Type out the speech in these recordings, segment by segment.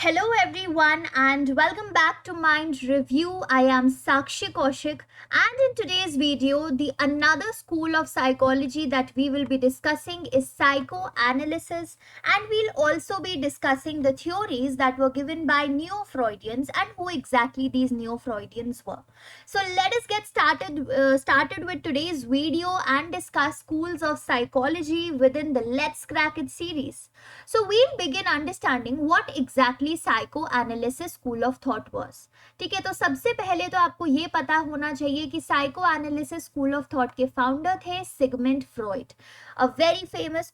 Hello, everyone, and welcome back to Mind Review. I am Sakshi Kaushik, and in today's video, the another school of psychology that we will be discussing is psychoanalysis, and we'll also be discussing the theories that were given by neo-Freudians and who exactly these neo-Freudians were. So let us get started with today's video and discuss schools of psychology within the Let's Crack It series. So we'll begin understanding what exactly psychoanalysis school of thought was. ठीक है, तो सबसे पहले तो आपको ये पता होना चाहिए कि psychoanalysis school of thought के फाउंडर थे Sigmund Freud, a very famous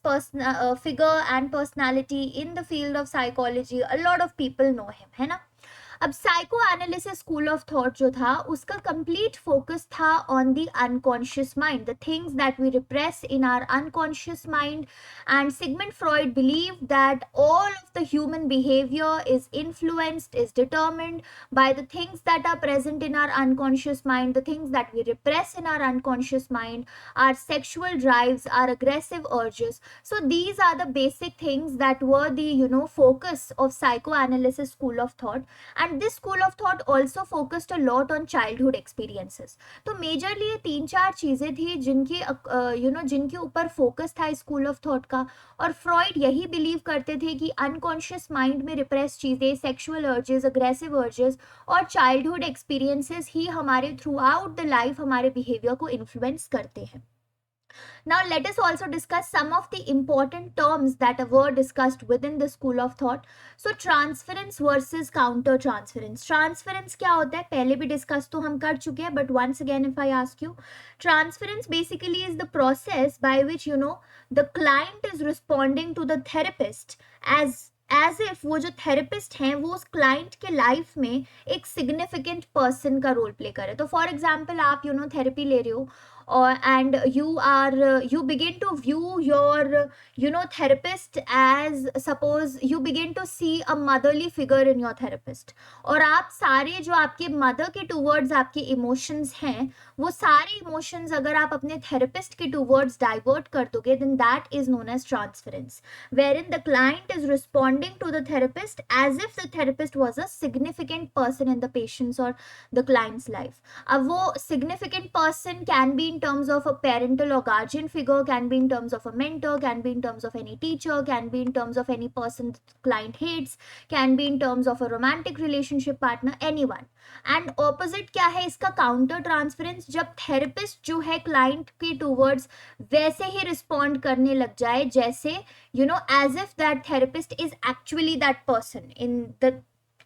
figure and personality in the field of psychology. A lot of people know him, है ना. अब psycho analysis school of thought जो था उसका कंप्लीट फोकस था on the unconscious mind, the things that we repress in our unconscious mind. And Sigmund Freud believe that all of the human behaviour is influenced, is determined by the things that are present in our unconscious mind, the things that we repress in our unconscious mind, our sexual drives, our aggressive urges. So these are the basic things that were the focus of psychoanalysis school of thought. And this school of thought also focused a lot on childhood experiences. तो majorly ये तीन चार चीजें थी जिनकी जिनके ऊपर focus था स्कूल ऑफ थॉट का. और फ्रॉइड यही बिलीव करते थे कि अनकॉन्शियस माइंड में रिप्रेस चीजें, सेक्सुअल अर्जेस, अग्रेसिव अर्जेस और चाइल्डहुड एक्सपीरियंसेस ही हमारे थ्रू आउट द लाइफ हमारे बिहेवियर को इन्फ्लुएंस करते हैं. Now, let us also discuss some of the important terms that were discussed within the school of thought. So, transference versus counter transference. Transference क्या होता है पहले भी डिस्कस तो हम कर चुके हैं, but once again if I ask you, transference basically is the process by which the client is responding to the therapist as if वो जो थेरेपिस्ट हैं वो उस क्लाइंट के लाइफ में एक सिग्निफिकेंट पर्सन का रोल प्ले करे. तो फॉर एग्जाम्पल आप थेरेपी ले रहे हो and you begin to view your therapist as, suppose you begin to see a motherly figure in your therapist. और आप सारे जो आपके मदर के टूवर्ड्स आपके इमोशंस हैं वो सारे इमोशंस अगर आप अपने थेरेपिस्ट के टूवर्ड्स डाइवर्ट कर दोगे, then that is known as transference, wherein the client is responding to the therapist as if the therapist was a significant person in the patient's or the client's life. अब वो significant person can be in terms of a parental or guardian figure, can be in terms of a mentor, can be in terms of any teacher, can be in terms of any person the client hates, can be in terms of a romantic relationship partner, anyone. And opposite क्या है इसका counter transference, जब therapist जो है client के towards वैसे ही respond करने लग जाए जैसे as if that therapist is actually that person in the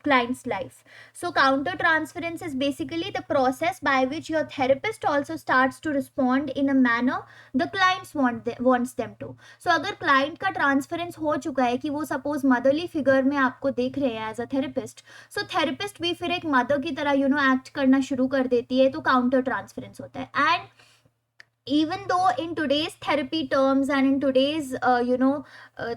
client's life. So counter transference is basically the process by which your therapist also starts to respond in a manner the clients wants them to. So अगर client का transference हो चुका है कि वो suppose motherly figure में आपको देख रहे हैं as a therapist, so therapist भी फिर एक mother की तरह act करना शुरू कर देती है, तो counter transference होता है. And even though in today's therapy terms and in today's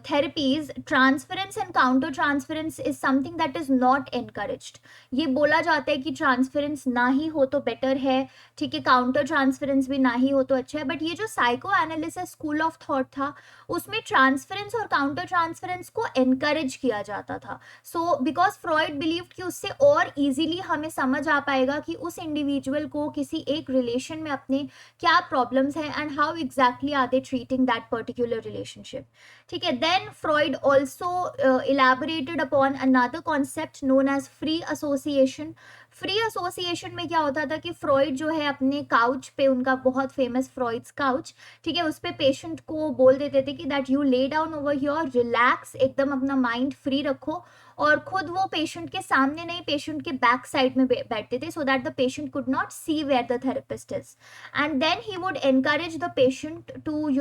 therapies, transference and counter transference is something that is not encouraged. ये बोला जाता है कि transference ना ही हो तो better है, ठीक है, counter transference भी ना ही हो तो अच्छा है. but ये जो psycho analysis school of thought था उसमें transference और counter transference को encourage किया जाता था. so because Freud believed कि उससे और easily हमें समझ आ पाएगा कि उस individual को किसी एक relation में अपने क्या प्रॉब्लम्स है and how exactly are they treating that particular relationship. ठीक है, then Freud also elaborated upon another concept known as free association. Free association में क्या होता था कि फ्रॉइड जो है अपने काउच पे, उनका बहुत फेमस फ्रॉइड्स काउच, ठीक है, उस पे पेशेंट को बोल देते थे कि that you lay down over here, relax, एकदम अपना माइंड फ्री रखो, और खुद वो पेशेंट के सामने नहीं, पेशेंट के बैक साइड में बैठते थे so that the patient could not see where the therapist is. And then he would encourage the patient to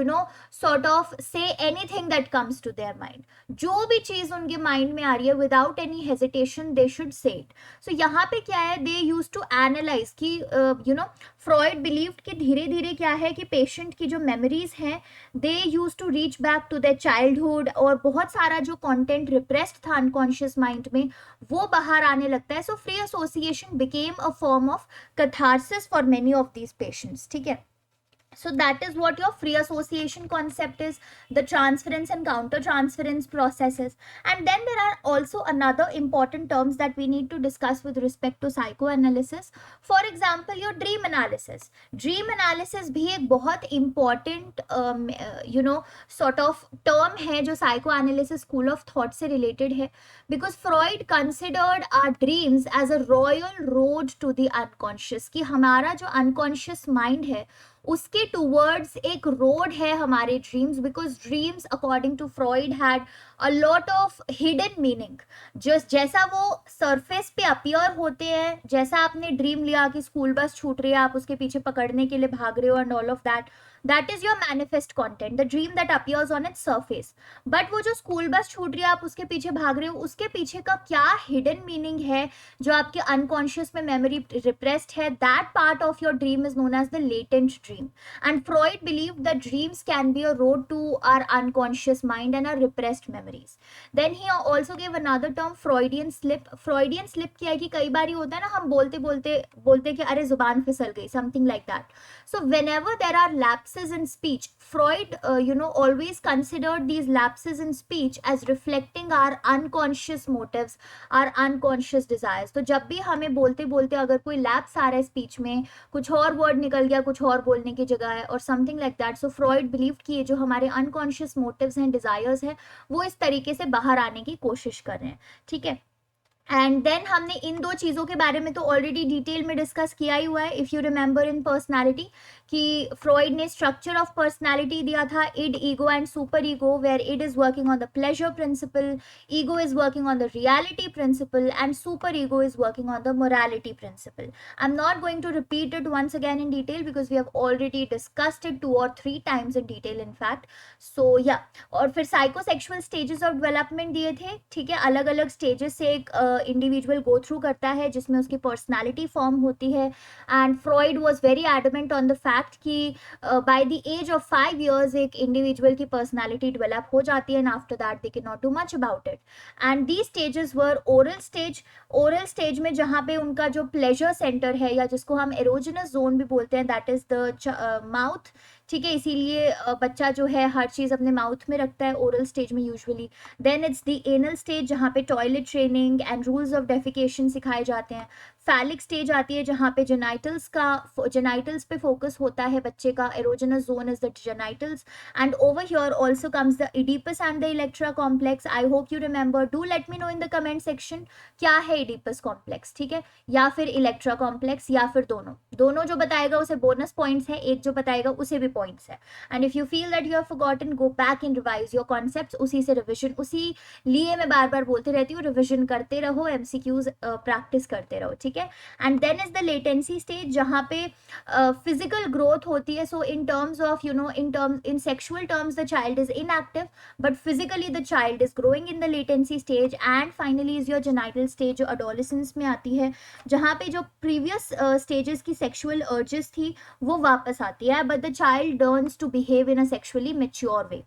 sort of say anything that comes to their mind. जो भी चीज उनके mind में आ रही है without any hesitation they should say it. So यहाँ पे क्या है, दे यूज टू एनालाइज कि फ्रॉइड बिलीव्ड कि धीरे धीरे क्या है कि पेशेंट की जो मेमोरीज हैं they use to reach back to their childhood, और बहुत सारा जो कंटेंट रिप्रेस्ड था अनकॉन्शियस माइंड में वो बाहर आने लगता है. So free association became a form of catharsis for many of these patients. ठीक है, So that is what your free association concept is, the transference and counter transference processes. And then there are also another important terms that we need to discuss with respect to psychoanalysis. For example, your dream analysis. Dream analysis भी एक बहुत important sort of term है जो psychoanalysis school of thought से related है, because Freud considered our dreams as a royal road to the unconscious, कि हमारा जो unconscious mind है उसके टूवर्ड्स एक रोड है हमारे dreams, because dreams according to Freud had a lot of hidden meaning. Just जैसा वो सरफेस पे अपियर होते हैं, जैसा आपने ड्रीम लिया कि स्कूल बस छूट रही है, आप उसके पीछे पकड़ने के लिए भाग रहे हो and all of that, that is your manifest content, the dream that appears on its surface. But वो जो स्कूल बस छूट रही है, आप उसके पीछे भाग रहे हो, उसके पीछे का क्या हिडन मीनिंग है जो आपके अनकॉन्शियस में मेमोरी रिप्रेस्ड है, that part of your dream is known as the latent dream. And Freud believed that dreams can be a road to our unconscious mind and our repressed memories. Then he also gave another term, Freudian slip. Freudian slip क्या है कि कई बार होता है ना, हम बोलते बोलते कि अरे जुबान फिसल गई, something like that. So whenever there are lapses in speech, Freud always considered these lapses in speech as reflecting our unconscious motives, our unconscious desires. तो जब भी हमें बोलते बोलते अगर कोई लैप्स आ रहा है स्पीच में, कुछ और वर्ड निकल गया कुछ और बोलने की जगह है और something like that, so Freud believe कि ये जो हमारे अनकॉन्शियस मोटिव्स हैं, डिजायर्स हैं, वो इस तरीके से बाहर आने की कोशिश कर रहे हैं. ठीक है. एंड देन हमने इन दो चीज़ों के बारे में तो ऑलरेडी डिटेल में डिस्कस किया ही हुआ है. If you remember in personality कि फ्रॉइड ने स्ट्रक्चर ऑफ पर्सनालिटी दिया था, id, ego and super ego, where id is working on the pleasure principle, ego is working on the reality principle and super ego is working on the morality principle. I am not going to repeat it once again in detail because we have already discussed it 2 or 3 times in detail in fact. सो या, और फिर psychosexual stages of development दिए थे. ठीक है, अलग अलग stages से एक इंडिविजुअल गो थ्रू करता है जिसमें उसकी पर्सनालिटी फॉर्म होती है. And Freud was very adamant on the fact कि by the age of 5 years एक इंडिविजुअल की पर्सनालिटी डेवलप हो जाती है and after that they can not do much about it. And these stages were oral stage. Oral stage में जहाँ पे उनका जो प्लेजर सेंटर है या जिसको हम एरोजनस जोन भी बोलते हैं, दैट इज द माउथ. ठीक है, इसीलिए बच्चा जो है हर चीज़ अपने माउथ में रखता है ओरल स्टेज में usually. Then it's the anal stage जहाँ पे toilet training and rules of defecation सिखाए जाते हैं. फैलिक स्टेज आती है जहाँ पे जेनाइटल्स पे फोकस होता है बच्चे का, erogenous zone is the genitals. And over here also comes the Oedipus and the Electra complex. I hope you remember, do let me know in the comment section क्या है इडिपस कॉम्प्लेक्स. ठीक है, या फिर इलेक्ट्रा कॉम्प्लेक्स या फिर दोनों जो बताएगा उसे बोनस पॉइंट्स है, एक जो बताएगा उसे भी पॉइंट्स है. And if you feel that you have forgotten, go back and revise your concepts. उसी से रिविजन, उसी लिए मैं बार बार बोलती रहती हूँ, रिविजन करते रहो, एमसीक्यूज प्रैक्टिस करते रहो. ठीक है. And then is the latency stage जहाँ पे फिजिकल ग्रोथ होती है. So in terms of in sexual terms the child is inactive but physically the child is growing in the latency stage. And finally is your genital stage जो adolescence में आती है, जहाँ पे जो प्रीवियस स्टेजेस की सेक्शुअल अर्जेस थी वो वापस आती है, but the child learns to behave in a sexually mature way.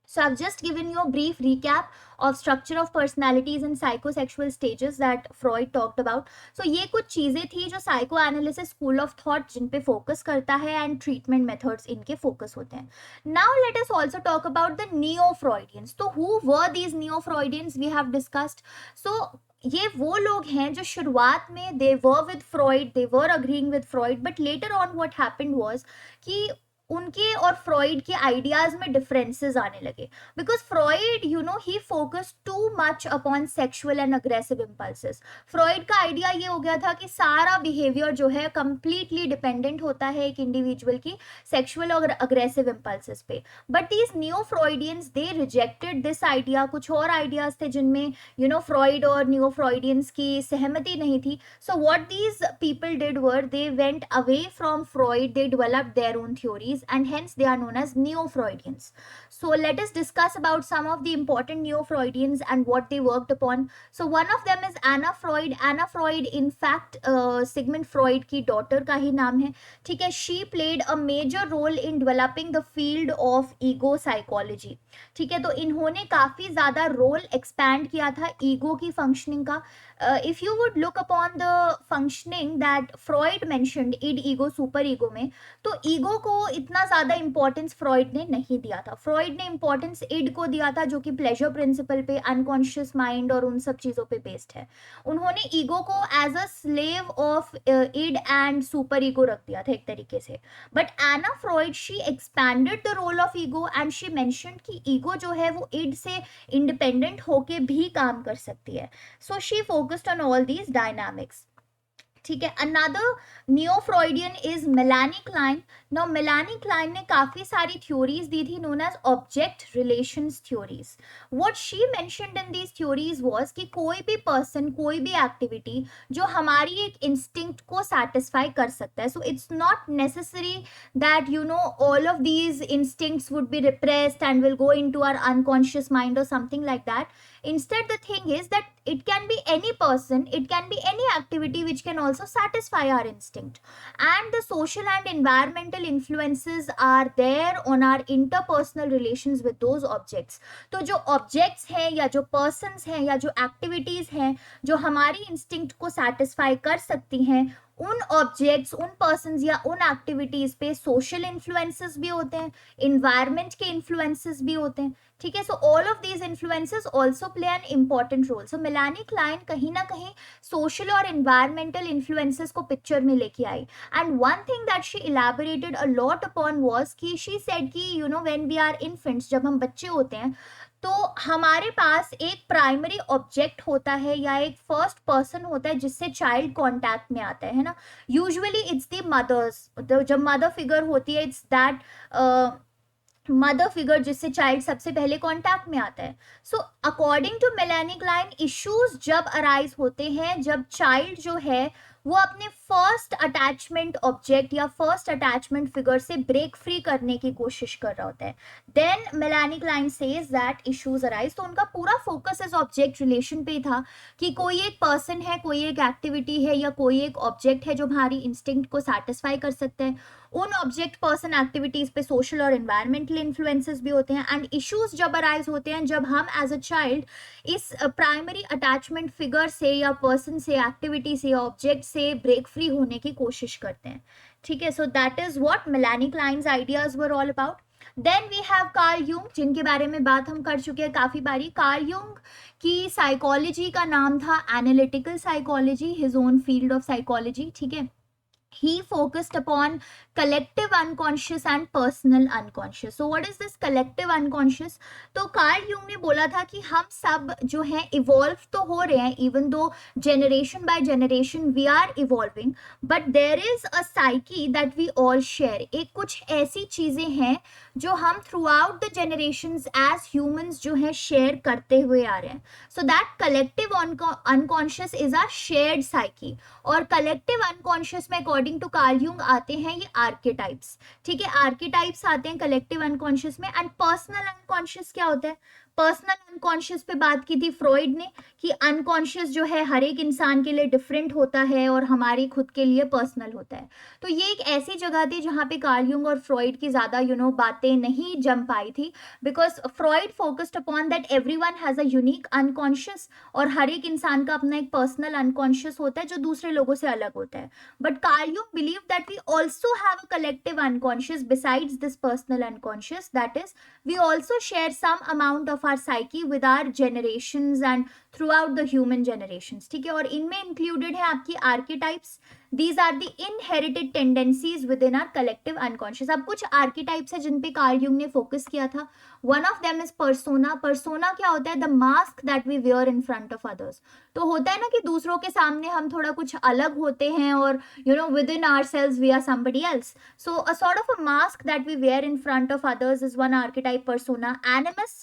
So I've just given you a brief recap of structure of personalities and psychosexual stages that Freud talked about. So ये कुछ चीज़ें थी जो psychoanalysis school of thought जिन पे focus करता है and treatment methods इनके focus होते हैं. Now let us also talk about the neo-Freudians. So who were these neo-Freudians we have discussed? So ये वो लोग हैं जो शुरुआत में they were with Freud, they were agreeing with Freud, but later on what happened was कि उनके और फ्रॉइड के आइडियाज में डिफरेंसेस आने लगे, because Freud he focus too much upon sexual and aggressive impulses. Freud का आइडिया ये हो गया था कि सारा बिहेवियर जो है कंप्लीटली डिपेंडेंट होता है एक इंडिविजुअल की सेक्सुअल और अग्रेसिव इम्पल्सेस पे. But these new Freudians they rejected this idea. कुछ और आइडियाज थे जिनमें फ्रॉइड और न्यू फ्रॉइडियंस की सहमति नहीं थी. So what these people did were they went away from Freud, they developed their own theories and hence they are known as neo-Freudians. So let us discuss about some of the important neo-Freudians and what they worked upon. So one of them is Anna Freud. Anna Freud in fact Sigmund Freud की daughter का ही नाम है. ठीक है, she played a major role in developing the field of ego psychology. ठीक है, तो इन्होंने काफ़ी ज़्यादा रोल एक्सपैंड किया था ईगो की फंक्शनिंग का. If you would look upon the functioning that Freud mentioned id, ego, super ego में, तो ईगो को इतना ज़्यादा इंपॉर्टेंस फ्रॉइड ने नहीं दिया था. फ्रॉइड ने इंपॉर्टेंस इड को दिया था, जो कि प्लेजर प्रिंसिपल पे, अनकॉन्शियस माइंड और उन सब चीज़ों पे बेस्ड है. उन्होंने ईगो को as a slave of id and super ego रख दिया था एक तरीके से. But Anna Freud, she expanded the role of ego and she mentioned कि ईगो जो है वो इड से इंडिपेंडेंट होके भी काम कर सकती है. So she focused on all these dynamics. ठीक है. Another neo Freudian is Melanie Klein. Now Melanie Klein ने काफी सारी थ्योरीज दी थी known as object relations theories. What she mentioned in these theories was कि कोई भी पर्सन, कोई भी एक्टिविटी जो हमारी एक इंस्टिंक्ट को सेटिस्फाई कर सकता है. So it's not necessary that you know all of these instincts would be repressed and will go into our unconscious mind और something like that. Instead, the thing is that it can be any person, it can be any activity which can also satisfy our instinct. And the social and environmental influences are there on our interpersonal relations with those objects. तो जो objects हैं या जो persons हैं या जो activities हैं जो हमारी instinct को satisfy कर सकती हैं, उन ऑब्जेक्ट्स, उन पर्सन्स या उन एक्टिविटीज पे सोशल इन्फ्लुएंसेस भी होते हैं, इन्वायरमेंट के इन्फ्लुएंसेस भी होते हैं. ठीक है. So all of these influences also play an important role. So Melanie Klein कहीं ना कहीं सोशल और इन्वायरमेंटल इन्फ्लुएंसेस को पिक्चर में लेके आई. And one thing that she elaborated a lot upon was कि शी सेड कि you know when we are infants, जब हम बच्चे होते हैं तो हमारे पास एक प्राइमरी ऑब्जेक्ट होता है या एक फर्स्ट पर्सन होता है जिससे चाइल्ड कांटेक्ट में आता है ना. यूजुअली इट्स द मदर्स, जब मदर फिगर होती है, इट्स दैट मदर फिगर जिससे चाइल्ड सबसे पहले कांटेक्ट में आता है. So according to Melanie Klein, issues जब अराइज होते हैं जब चाइल्ड जो है वो अपने फर्स्ट अटैचमेंट ऑब्जेक्ट या फर्स्ट अटैचमेंट फिगर से ब्रेक फ्री करने की कोशिश कर रहा होता है. Then Melanie Klein says that issues arise. तो उनका पूरा फोकस इस ऑब्जेक्ट रिलेशन पे था कि कोई एक पर्सन है, कोई एक एक्टिविटी है या कोई एक ऑब्जेक्ट है जो हमारी इंस्टिंक्ट को सेटिस्फाई कर सकते हैं. उन ऑब्जेक्ट, पर्सन, एक्टिविटीज पे सोशल और एनवायरमेंटल इन्फ्लुएंसेस भी होते हैं. एंड इश्यूज जब अराइज होते हैं जब हम एज अ चाइल्ड इस प्राइमरी अटैचमेंट फिगर से या पर्सन से, एक्टिविटी से, ऑब्जेक्ट से ब्रेक फ्री होने की कोशिश करते हैं. ठीक है. So that is what Melanie Klein's ideas were all about. Then we have Carl Jung, जिनके बारे में बात हम कर चुके हैं काफी बारी. कार्ल यूंग की साइकोलॉजी का नाम था analytical psychology, his own field of psychology. ठीक है. He focused upon collective unconscious and personal unconscious. So what is this collective unconscious? तो कार्ल यूंग ने बोला था कि हम सब जो है इवॉल्व तो हो रहे हैं, even though generation by generation we are evolving, but there is a psyche that we all share. एक कुछ ऐसी चीजें हैं जो हम throughout the generations as humans जो है शेयर करते हुए आ रहे हैं. So that collective unconscious is our shared psyche. और कलेक्टिव अनकॉन्शियस में अकॉर्डिंग टू कार्ल यूंग आते हैं ये आर्केटाइप्स. ठीक है. आर्केटाइप्स आते हैं कलेक्टिव अनकॉन्शियस में. एंड पर्सनल अनकॉन्शियस क्या होता है? पर्सनल अनकॉन्शियस पे बात की थी फ्रॉइड ने कि अनकॉन्शियस जो है हर एक इंसान के लिए डिफरेंट होता है और हमारी खुद के लिए पर्सनल होता है. तो ये एक ऐसी जगह थी जहाँ पे कार्ल यूंग और फ्रॉइड की ज़्यादा बातें नहीं जम पाई थी, because Freud focused upon that everyone has a unique unconscious और हर एक इंसान का अपना एक पर्सनल अनकॉन्शियस होता है जो दूसरे लोगों से अलग होता है. But Carl Jung believe that we also have a collective unconscious besides this personal unconscious, that is we also share some amount of our psyche with our generations and throughout the human generations. ठीक है. और इनमें included है आपकी archetypes. These are the inherited tendencies within our collective unconscious. अब कुछ archetypes है जिन पे कार्ल यूंग ने फोकस किया था. One of them is persona. Persona क्या होता है? The mask that we wear in front of others. तो होता है ना कि दूसरों के सामने हम थोड़ा कुछ अलग होते हैं और within ourselves we are somebody else. So a sort of a mask that we wear in front of others is one archetype, persona. Animus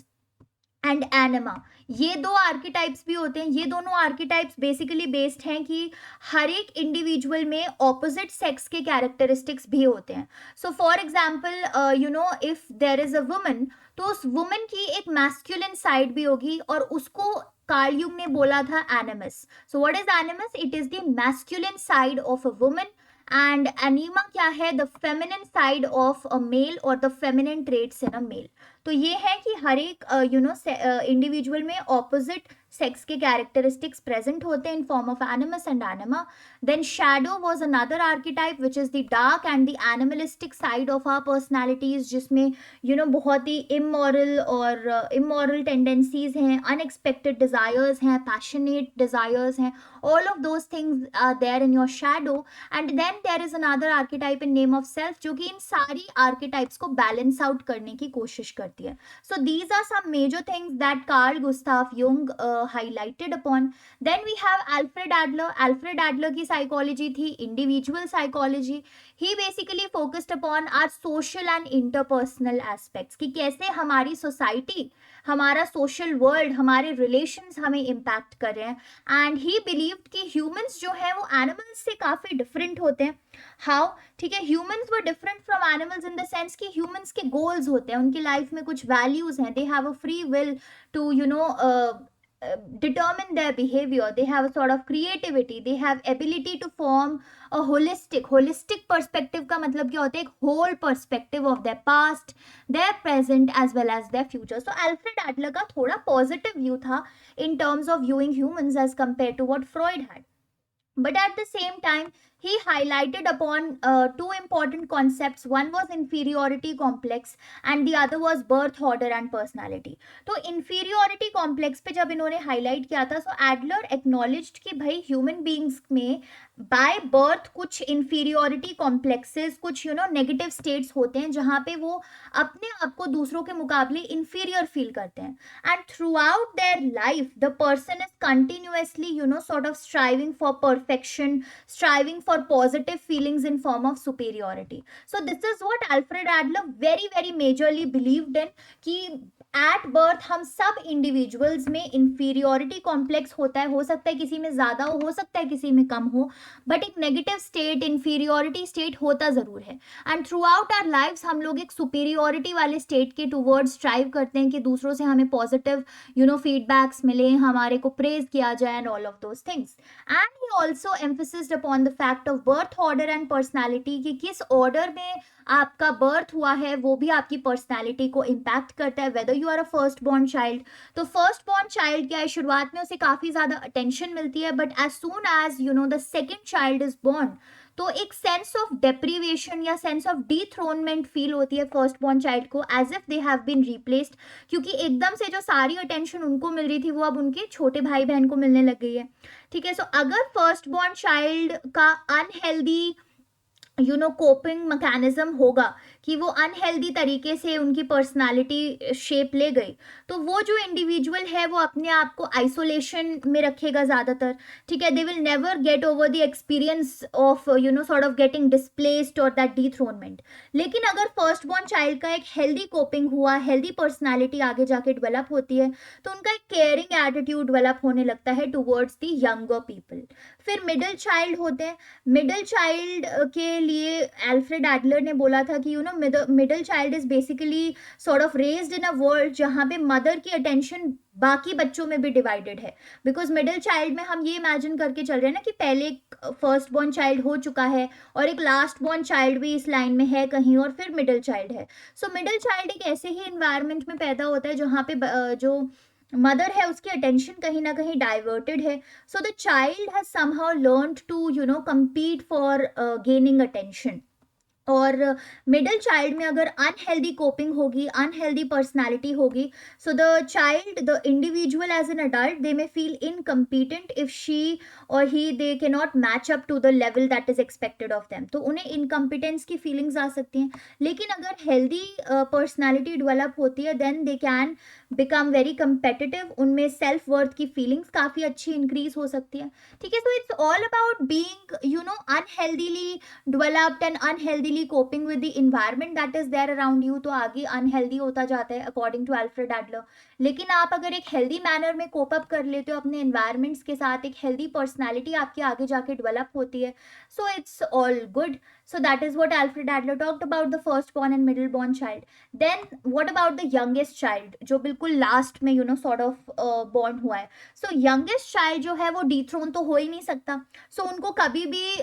and anima, ये दो आर्किटाइप्स भी होते हैं. ये दोनों आर्किटाइप्स बेसिकली बेस्ड हैं कि हर एक इंडिविजुअल में ऑपोजिट सेक्स के कैरेक्टरिस्टिक्स भी होते हैं. So for example if there is a woman, तो उस वुमन की एक मैस्कुलिन साइड भी होगी और उसको कार्ल यूंग ने बोला था animus. So what is animus? It is the masculine side of a woman. And anima क्या है? The feminine side of a male और the feminine traits in a male. तो ये है कि हर एक इंडिविजुअल में ऑपोजिट सेक्स के कैरेक्टरिस्टिक्स प्रेजेंट होते हैं in form of animus and anima. Then shadow was another archetype which is the dark and the animalistic side of our personalities, जिसमें बहुत ही इमोरल और इमोरल टेंडेंसीज हैं, अनएक्सपेक्टेड डिजायर्स हैं, passionate desires हैं. all of those things are there in your shadow. And then there is another archetype in name of self, जो कि इन सारी archetypes को balance out करने की कोशिश करती है. So these are some major things that Carl Gustav Jung highlighted upon. Then we have Alfred Adler. Alfred Adler की psychology थी individual psychology. He basically focused upon our social and interpersonal aspects, कि कैसे हमारी society, हमारा social world, हमारे relations हमें impact कर रहे हैं. एंड ही बिलीव्ड कि ह्यूमंस जो है वो एनिमल्स से काफ़ी डिफरेंट होते हैं. हाउ? ठीक है, humans were different from animals in the sense कि ह्यूमंस के गोल्स होते हैं, उनकी लाइफ में कुछ वैल्यूज हैं, they have a free will to determine their behavior, they have a sort of creativity, they have ability to form a holistic perspective. का मतलब क्या होता है? एक whole perspective of their past, their present as well as their future. So Alfred Adler का थोड़ा positive view था in terms of viewing humans as compared to what Freud had. But at the same time, he highlighted upon two important concepts. One was inferiority complex and the other was birth order and personality. तो inferiority complex पे जब इन्होंने highlight किया था, so Adler acknowledged कि भाई human beings में by birth कुछ inferiority complexes, कुछ negative states होते हैं जहाँ पे वो अपने आप को दूसरों के मुकाबले inferior feel करते हैं. And throughout their life, the person is continuously sort of striving for perfection, striving for positive feelings in form of superiority. So this is what Alfred Adler very very majorly believed in, कि at birth हम सब individuals में inferiority complex होता है. हो सकता है किसी में ज़्यादा हो सकता है किसी में कम हो, बट एक नेगेटिव स्टेट, इंफीरियोरिटी स्टेट होता ज़रूर है. And throughout our lifes हम लोग एक सुपीरियोरिटी वाले स्टेट के टूवर्ड्स स्ट्राइव करते हैं कि दूसरों से हमें पॉजिटिव फीडबैक्स मिले, हमारे को प्रेज किया जाए and all of those things. And he also emphasised upon the fact of birth order and personality, कि किस ऑर्डर में आपका बर्थ हुआ है वो भी आपकी पर्सनैलिटी को इम्पैक्ट करता है. Whether you are a first born child, तो फर्स्ट बॉर्न चाइल्ड क्या है, शुरुआत में उसे काफ़ी ज़्यादा अटेंशन मिलती है, but as soon as the second child is born, तो एक सेंस ऑफ डेप्रीवेशन या सेंस ऑफ डीथ्रोनमेंट फील होती है फर्स्ट बॉर्न चाइल्ड को, as if they have been replaced, क्योंकि एकदम से जो सारी अटेंशन उनको मिल रही थी वो अब उनके छोटे भाई बहन को मिलने लग गई है. ठीक है, सो अगर फर्स्ट बॉर्न चाइल्ड का अनहेल्दी कोपिंग मैकेनिज्म होगा, कि वो अनहेल्दी तरीके से उनकी पर्सनालिटी शेप ले गई, तो वो जो इंडिविजुअल है वो अपने आप को आइसोलेशन में रखेगा ज़्यादातर. ठीक है, दे will never get over the experience of sort of getting displaced और दैट डीथ्रोनमेंट. लेकिन अगर फर्स्ट बॉर्न चाइल्ड का एक हेल्दी कोपिंग हुआ, हेल्दी पर्सनैलिटी आगे जाके डेवलप होती है, तो उनका एक केयरिंग एटीट्यूड डेवलप होने लगता है टूवर्ड्स द यंगर पीपल. फिर मिडिल चाइल्ड होते हैं. मिडिल चाइल्ड के लिए एल्फ्रेड एडलर ने बोला था कि middle child is basically sort of raised in a world जहाँ पे मदर की अटेंशन बाकी बच्चों में भी डिवाइडेड है. बिकॉज मिडिल चाइल्ड में हम ये इमेजिन करके चल रहे हैं ना कि पहले एक फर्स्ट बॉर्न चाइल्ड हो चुका है और एक लास्ट बॉर्न चाइल्ड भी इस लाइन में है कहीं, और फिर मिडिल चाइल्ड है. सो मिडिल चाइल्ड एक ऐसे ही इन्वायरमेंट में पैदा होता है जहाँ पे जो मदर है उसकी अटेंशन कहीं ना कहीं डाइवर्टेड है. So the child has somehow learned to compete for gaining attention. और मिडिल चाइल्ड में अगर अनहेल्दी कोपिंग होगी, अनहेल्दी पर्सनैलिटी होगी, so the child, the individual as an adult, they may feel incompetent if she or he they can not match up to the level that is expected of them. तो उन्हें incompetence की feelings आ सकती हैं. लेकिन अगर healthy personality develop होती है, then they can become very competitive. उनमें सेल्फ वर्थ की फीलिंग्स काफ़ी अच्छी इंक्रीज हो सकती है. ठीक है, so it's all about being unhealthily developed and unhealthy coping with the environment that is there around you. तो आगे अनहेल्दी होता जाता है अकॉर्डिंग टू एल्फ्रेड एडलर. लेकिन आप अगर एक हेल्दी मैनर में कोप अप कर लेते हो अपने एनवायरमेंट्स के साथ, एक हेल्दी पर्सनैलिटी आपकी आगे जाके डेवलप होती है, so it's all good. So that is what Alfred Adler talked about the firstborn and middleborn child. Then what about the youngest child, जो बिल्कुल लास्ट में sort of born हुआ है. So youngest child जो है वो dethrone तो हो ही नहीं सकता. So उनको कभी भी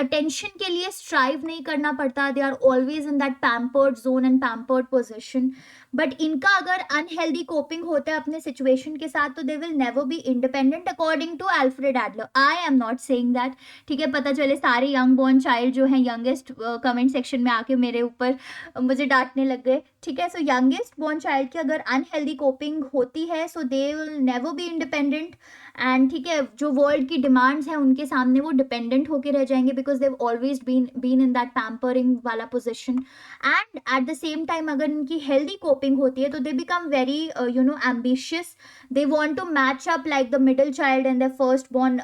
attention के लिए strive नहीं करना पड़ता. They are always in that pampered zone and pampered position. But इनका अगर अनहेल्दी कोपिंग होता है अपने सिचुएशन के साथ तो they will never be independent according to Alfred Adler. I am not saying that. ठीक है, पता चले सारे यंग बॉर्न चाइल्ड जो है यंगेस्ट कमेंट सेक्शन में आके मेरे ऊपर मुझे डांटने लग गए. ठीक है, सो यंगेस्ट बॉर्न चाइल्ड की अगर अनहेल्दी कोपिंग होती है so they will never be independent. And ठीक है, जो वर्ल्ड की डिमांड्स हैं उनके सामने वो डिपेंडेंट होके रह जाएंगे because they've always been in that pampering वाला position. And at the same time अगर इनकी हेल्दी कोपिंग होती है तो they become very ambitious. They want to match up like the middle child and the first born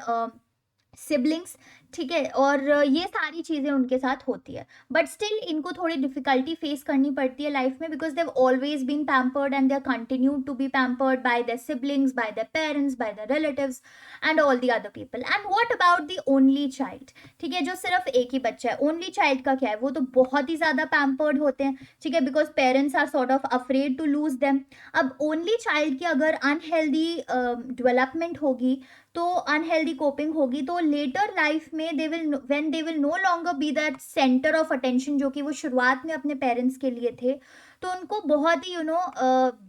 siblings. ठीक है, और ये सारी चीज़ें उनके साथ होती है. बट स्टिल इनको थोड़ी डिफिकल्टी फेस करनी पड़ती है लाइफ में because they've always been pampered and they are continue to be pampered by their siblings, by their parents, by their relatives and all the other people. And what about the only child. ठीक है, जो सिर्फ एक ही बच्चा है, only child का क्या है, वो तो बहुत ही ज़्यादा पैम्पर्ड होते हैं. ठीक है, because parents are sort of afraid to lose them. अब ओनली चाइल्ड की अगर अनहेल्दी डेवलपमेंट होगी तो अनहेल्दी कोपिंग होगी तो लेटर लाइफ में they will no longer be that centre of attention जो कि वो शुरुआत में अपने पेरेंट्स के लिए थे. तो उनको बहुत ही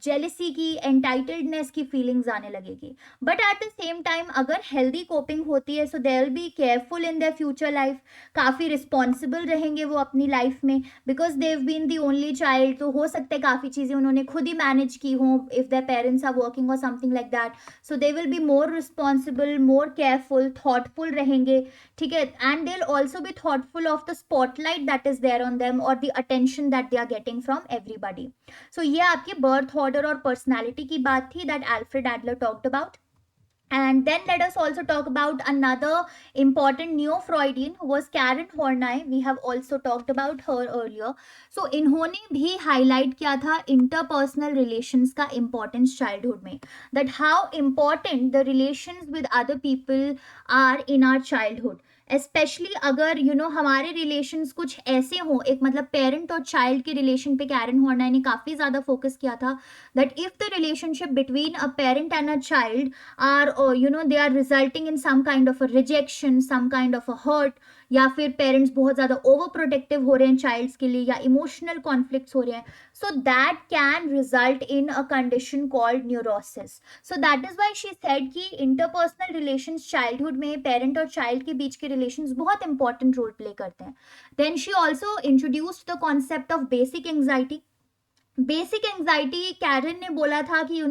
जेलिसी की, एंटाइटल्डनेस की फीलिंग्स आने लगेगी. But at the same time अगर हेल्दी कोपिंग होती है so they will be careful in their future life. काफ़ी रिस्पॉन्सिबल रहेंगे वो अपनी लाइफ में because they've been the only child. तो हो सकता है काफ़ी चीज़ें उन्होंने खुद ही मैनेज की हों if their parents are working और something like that. So they will be more responsible, more careful, thoughtful रहेंगे. ठीक है, and they will also be thoughtful of the spotlight that is there on them और the attention that they are getting from everybody. So ये आपके birth order और personality की बात थी that Alfred Adler talked about. And then let us also talk about another important neo-Freudian who was Karen Horney. We have also talked about her earlier. So इन्होंने भी highlight किया था interpersonal relations का importance childhood में. That how important the relations with other people are in our childhood. Specially अगर हमारे relations कुछ ऐसे हों, एक मतलब पेरेंट और चाइल्ड के रिलेशन पे कैरन हॉर्नर ने काफ़ी ज़्यादा फोकस किया था that if the relationship between a parent and a child are they are resulting in some kind of a rejection, some kind of a hurt, या फिर पेरेंट्स बहुत ज़्यादा ओवर प्रोटेक्टिव हो रहे हैं चाइल्ड्स के लिए या इमोशनल कॉन्फ्लिक्ट्स हो रहे हैं, so that can result in a condition called neurosis. So that is why she said कि इंटरपर्सनल रिलेशंस चाइल्डहुड में पेरेंट और चाइल्ड के बीच के रिलेशंस बहुत इंपॉर्टेंट रोल प्ले करते हैं. Then she also introduced the concept of basic anxiety. Basic anxiety Karen ने बोला था कि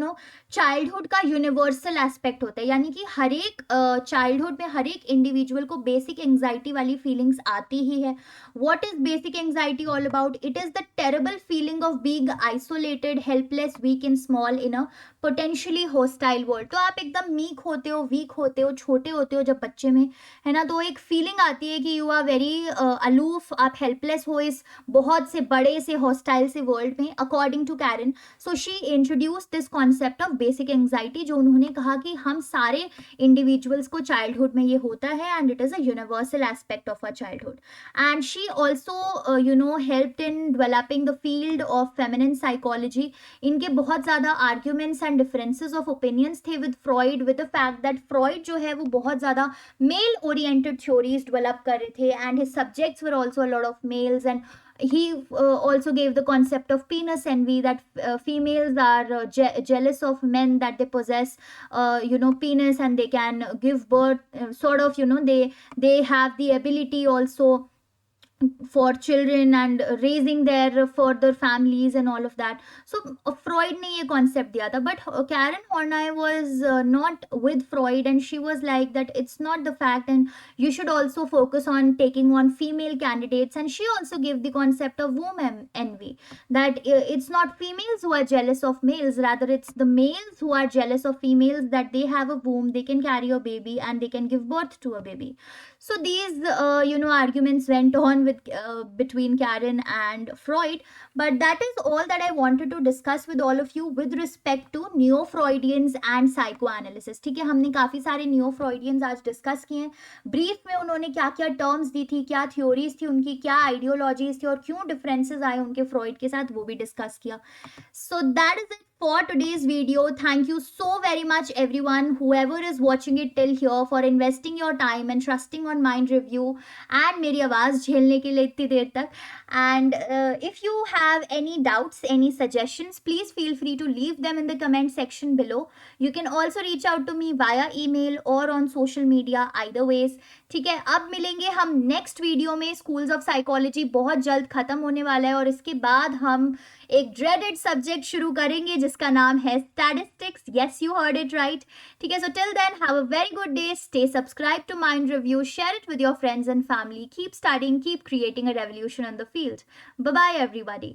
चाइल्डहुड का यूनिवर्सल एस्पेक्ट होता है, यानी कि हर एक चाइल्डहुड में हर एक इंडिविजुअल को बेसिक एंग्जाइटी वाली फीलिंग्स आती ही है. What is basic anxiety all about? It is the terrible feeling of being isolated, helpless, weak and small in a potentially hostile world. तो आप एकदम मीक होते हो, वीक होते हो, छोटे होते हो जब बच्चे में, है ना, तो एक फीलिंग आती है कि यू आर वेरी अलूफ, आप हेल्पलेस हो इस बहुत से बड़े से हॉस्टाइल से वर्ल्ड में, according to Karen. So she introduce this concept of basic anxiety, जो उन्होंने कहा कि हम सारे इंडिविजुअल्स को चाइल्डहुड में ये होता है and it is a universal aspect of a childhood. And she also helped in developing the field of feminine psychology. इनके बहुत ज़्यादा arguments and differences of opinions थे with Freud, with the fact that Freud जो है वो बहुत ज़्यादा mail oriented theories develop कर रहे थे and his subjects were also a lot of males. And he also gave the concept of penis envy, that females are jealous of men that they possess penis and they can give birth, sort of they have the ability also for children and raising their further families and all of that. So Freud ने ये concept दिया था, but Karen Horney was not with Freud and she was like that it's not the fact and you should also focus on taking on female candidates. And she also gave the concept of womb envy, that it's not females who are jealous of males, rather it's the males who are jealous of females that they have a womb, they can carry a baby and they can give birth to a baby. So these arguments went on with between Karen and Freud. But that is all that I wanted to discuss with all of you with respect to neo-Freudians and psychoanalysis. ठीक है, हमने काफ़ी सारे neo-Freudians आज discuss किए हैं. Brief में उन्होंने क्या क्या टर्म्स दी थी, क्या थ्योरीज थी उनकी, क्या आइडियोलॉजीज थी और क्यों डिफरेंसेस आए उनके फ्रॉइड के साथ, वो भी डिस्कस किया. सो that is it for today's video. Thank you so very much, everyone, whoever is watching it till here, for investing your time and trusting on Mind Review and मेरी आवाज़ झेलने के लिए इतनी देर तक. And if you have any doubts, any suggestions, please feel free to leave them in the comment section below. You can also reach out to me via email or on social media, either ways. ठीक है, अब मिलेंगे हम next video में. Schools of psychology बहुत जल्द खत्म होने वाला है और इसके बाद हम एक ड्रेडेड सब्जेक्ट शुरू करेंगे जिसका नाम है statistics. Yes, you heard it right. ठीक है, so till then have a very good day. Stay subscribe to Mind Review, share it with your friends and family. Keep studying, keep creating a revolution in the field. Bye bye, everybody.